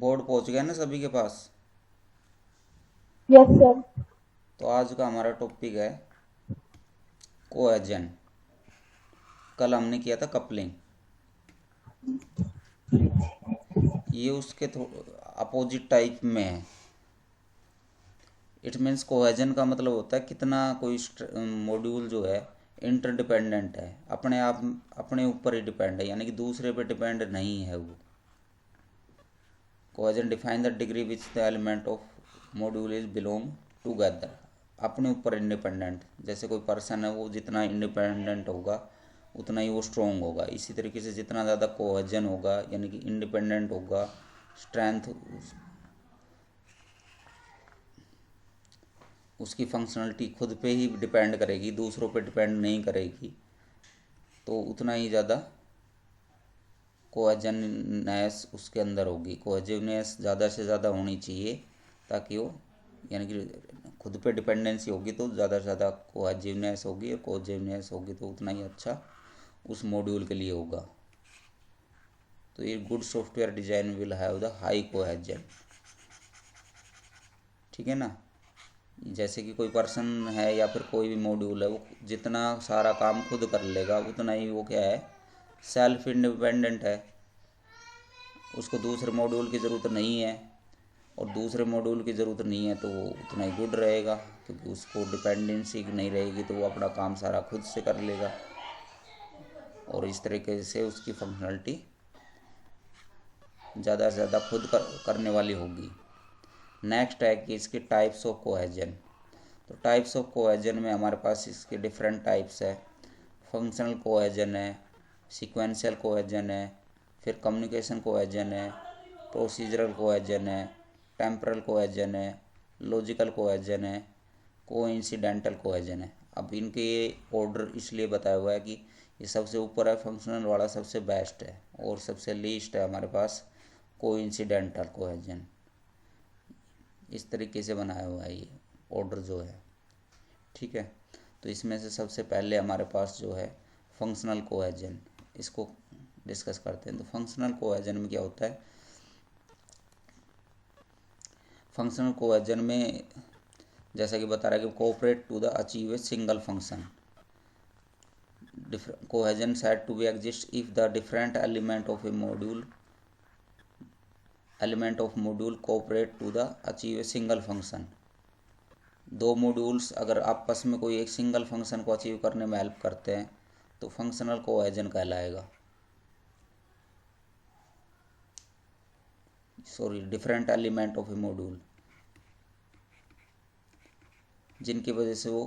Board पहुंच गया ना सभी के पास? Yes sir. तो आज का हमारा टॉपिक है कोहेजन। कल हमने किया था कपलिंग। ये उसके अपोजिट टाइप में है। इट मीन्स कोहेजन का मतलब होता है कितना कोई मॉड्यूल जो है इंटरडिपेंडेंट है, अपने आप अपने ऊपर ही डिपेंड है, यानी कि दूसरे पे डिपेंड नहीं है वो। Cohesion define the degree which the element of module is belong together. अपने ऊपर इंडिपेंडेंट, जैसे कोई पर्सन है वो जितना इंडिपेंडेंट होगा उतना ही वो स्ट्रोंग होगा। इसी तरीके से जितना ज़्यादा कोहेजन होगा यानी कि इंडिपेंडेंट होगा, स्ट्रेंथ उसकी फंक्शनलिटी खुद पे ही डिपेंड करेगी, दूसरों पे डिपेंड नहीं करेगी, तो उतना ही ज़्यादा कोहेजननेस उसके अंदर होगी। कोहेजिवनेस ज़्यादा से ज़्यादा होनी चाहिए ताकि वो, यानी कि खुद पे डिपेंडेंसी होगी तो ज़्यादा से ज़्यादा कोहेजिवनेस होगी, और कोहेजिवनेस होगी तो उतना ही अच्छा उस मॉड्यूल के लिए होगा। तो ये good software design will have the high cohesion. ठीक है ना? जैसे कि कोई पर्सन है या फिर कोई भी मॉड्यूल है, वो जितना सारा काम खुद कर लेगा उतना ही वो क्या है, सेल्फ इंडिपेंडेंट है। उसको दूसरे मॉड्यूल की ज़रूरत नहीं है, और दूसरे मॉड्यूल की ज़रूरत नहीं है तो वो उतना ही गुड रहेगा, क्योंकि उसको डिपेंडेंसी नहीं रहेगी तो वो अपना काम सारा खुद से कर लेगा, और इस तरीके से उसकी फंक्शनलिटी ज़्यादा से ज़्यादा खुद करने वाली होगी। नेक्स्ट है कि इसके टाइप्स ऑफ कोहेजन। तो टाइप्स ऑफ कोहेजन में हमारे पास इसके डिफरेंट टाइप्स है। फंक्शनल कोहेजन है, सीक्वेंशियल कोहेजन है, फिर कम्युनिकेशन कोहेजन है, प्रोसीजरल कोहेजन है, टेम्परल कोहेजन है, लॉजिकल कोहेजन है, कोइंसिडेंटल कोहेजन है। अब इनके ये ऑर्डर इसलिए बताया हुआ है कि ये सबसे ऊपर है फंक्शनल वाला, सबसे बेस्ट है, और सबसे लीस्ट है हमारे पास कोइंसिडेंटल कोहेजन। इस तरीके से बनाया हुआ है ये ऑर्डर जो है। ठीक है? तो इसमें से सबसे पहले हमारे पास जो है फंक्शनल कोहेजन, इसको डिस्कस करते हैं। तो फंक्शनल कोहेजन में क्या होता है? फंक्शनल कोहेजन में जैसा कि बता रहा है कि cooperate to the achieve a single function. Cohesion said to be exist if the different element of module cooperate to the achieve a single function। दो मॉड्यूल्स अगर आपस में कोई एक सिंगल फंक्शन को अचीव करने में हेल्प करते हैं तो फंक्शनल कोहेजन कहलाएगा। Sorry, different element of a module, जिनकी वजह से वो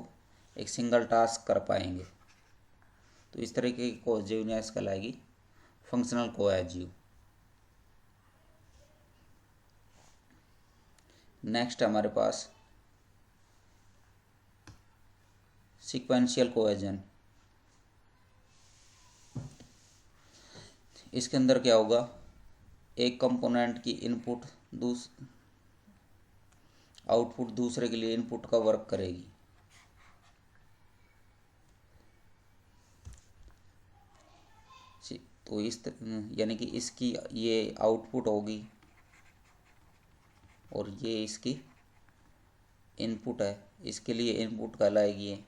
एक सिंगल टास्क कर पाएंगे, तो इस तरीके की कोहेजिवनेस कहलाएगी फंक्शनल कोहेजिव। नेक्स्ट हमारे पास सीक्वेंशियल कोहेजन। इसके अंदर क्या होगा, एक कंपोनेंट की इनपुट आउटपुट दूसरे के लिए इनपुट का वर्क करेगी। तो यानी कि इसकी ये आउटपुट होगी और ये इसकी इनपुट है, इसके लिए इनपुट कहलाएगी ये।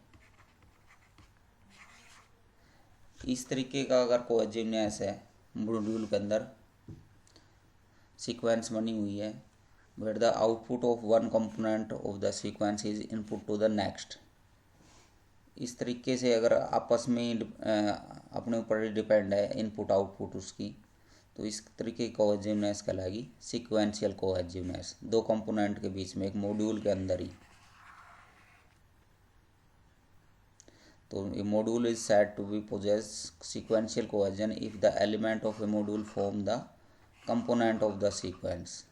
इस तरीके का अगर कोहेजिवनेस है मॉड्यूल के अंदर, सीक्वेंस बनी हुई है where the output of one component of the sequence is input to the next। इस तरीके से अगर आपस में अपने ऊपर ही डिपेंड है इनपुट आउटपुट उसकी, तो इस तरीके की कोहेजिवनेस कहलाएगी सीक्वेंशियल कोहेजिवनेस, दो कंपोनेंट के बीच में एक मॉड्यूल के अंदर ही। तो a module is said to be possess sequential cohesion if the element of a module form the component of the sequence.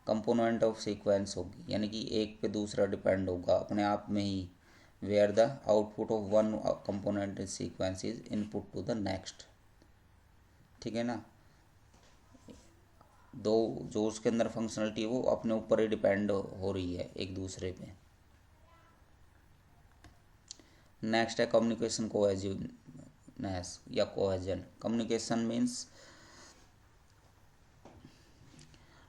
Component of sequence होगी यानी कि एक पे दूसरा डिपेंड होगा अपने आप में ही, where the output of one component in sequence is input to the next. ठीक है ना? दो जो उसके अंदर फंक्शनलिटी है वो अपने ऊपर ही डिपेंड हो रही है एक दूसरे पे। नेक्स्ट है कम्युनिकेशन कोहेजिवनेस या कोहेजन। कम्युनिकेशन मीन्स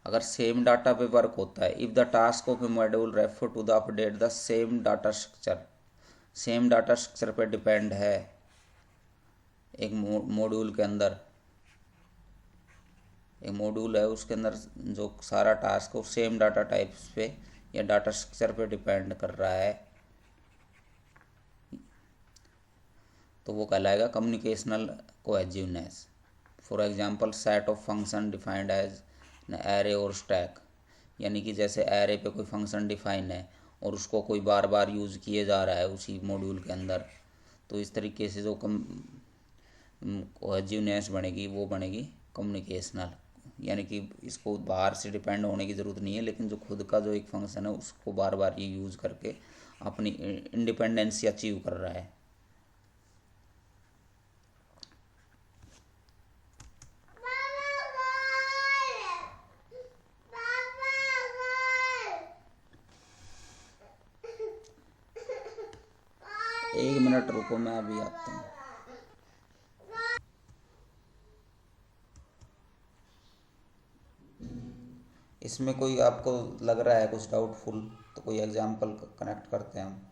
अगर सेम डाटा पे वर्क होता है, if the task of a module refer to the update the same data structure, same data structure पे डिपेंड है। एक मॉड्यूल के अंदर एक मॉड्यूल है, उसके अंदर जो सारा टास्क हो सेम डाटा टाइप्स पे या डाटा स्ट्रक्चर पे डिपेंड कर रहा है, तो वो कहलाएगा communicational cohesiveness. For example set of function defined as array और स्टैक, यानी कि जैसे एरे पे कोई फंक्शन डिफाइन है और उसको कोई बार बार यूज़ किए जा रहा है उसी मॉड्यूल के अंदर, तो इस तरीके से जो कोहेजिवनेस बनेगी वो बनेगी कम्युनिकेशनल। यानी कि इसको बाहर से डिपेंड होने की ज़रूरत नहीं है, लेकिन जो खुद का जो एक फंक्शन है उसको बार बार ये यूज़ करके अपनी इंडिपेंडेंसी अचीव कर रहा है। एक मिनट रुको, मैं अभी आता हूँ। इसमें कोई आपको लग रहा है कुछ डाउटफुल, तो कोई एग्जांपल कनेक्ट करते हैं हम।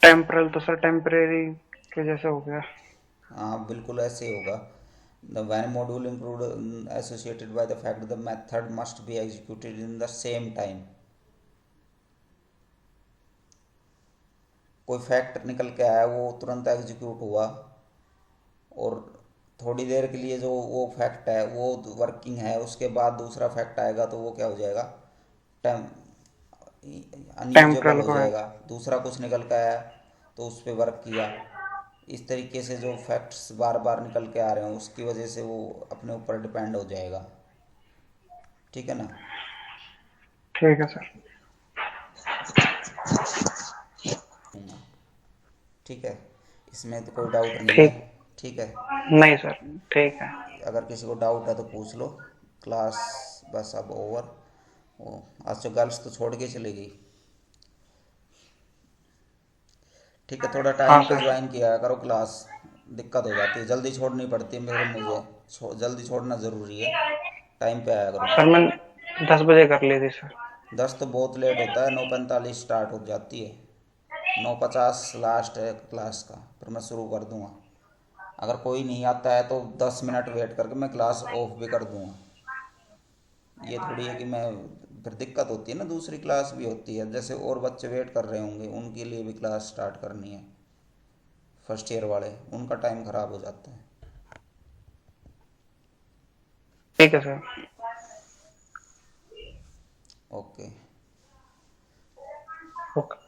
टेम्परल तो सर टेम्परेरी के जैसे हो गया। हाँ बिल्कुल ऐसे ही होगा। The one module include associated by the fact the method must be executed in the same time. कोई फैक्ट निकल के आया, वो तुरंत एग्जीक्यूट हुआ, और थोड़ी देर के लिए जो वो फैक्ट है वो वर्किंग है, उसके बाद दूसरा फैक्ट आएगा तो वो क्या हो जाएगा, टाइम अनयूजेबल टेम्परल हो को है। जाएगा। दूसरा कुछ निकल के आया तो उस पर वर्क किया। इस तरीके से जो फैक्ट्स बार बार निकल के आ रहे हैं उसकी वजह से वो अपने ऊपर डिपेंड हो जाएगा। ठीक है ना? ठीक है सर। ठीक है, इसमें तो कोई डाउट नहीं है। ठीक। ठीक है, नहीं सर। ठीक है। अगर किसी को डाउट है तो पूछ लो। क्लास बस अब ओवर। वो आज तो गर्ल्स तो छोड़ के चली गई। ठीक है, थोड़ा हाँ टाइम पे सर। ज्वाइन किया करो क्लास, दिक्कत हो जाती है, जल्दी छोड़नी पड़ती है मेरे मुझे, जल्दी छोड़ना ज़रूरी है, टाइम पे आया करो। सर मैं 10 बजे कर ली थी सर। 10 तो बहुत लेट होता है, 9:45 स्टार्ट हो जाती है, 9:50 लास्ट है क्लास का, फिर मैं शुरू कर दूंगा। अगर कोई नहीं आता है तो 10 मिनट वेट करके मैं क्लास ऑफ भी कर दूंगा। ये थोड़ी है कि मैं, फिर दिक्कत होती है ना, दूसरी क्लास भी होती है, जैसे और बच्चे वेट कर रहे होंगे उनके लिए भी क्लास स्टार्ट करनी है, फर्स्ट ईयर वाले, उनका टाइम ख़राब हो जाता है। ठीक है सर। ओके। ओके।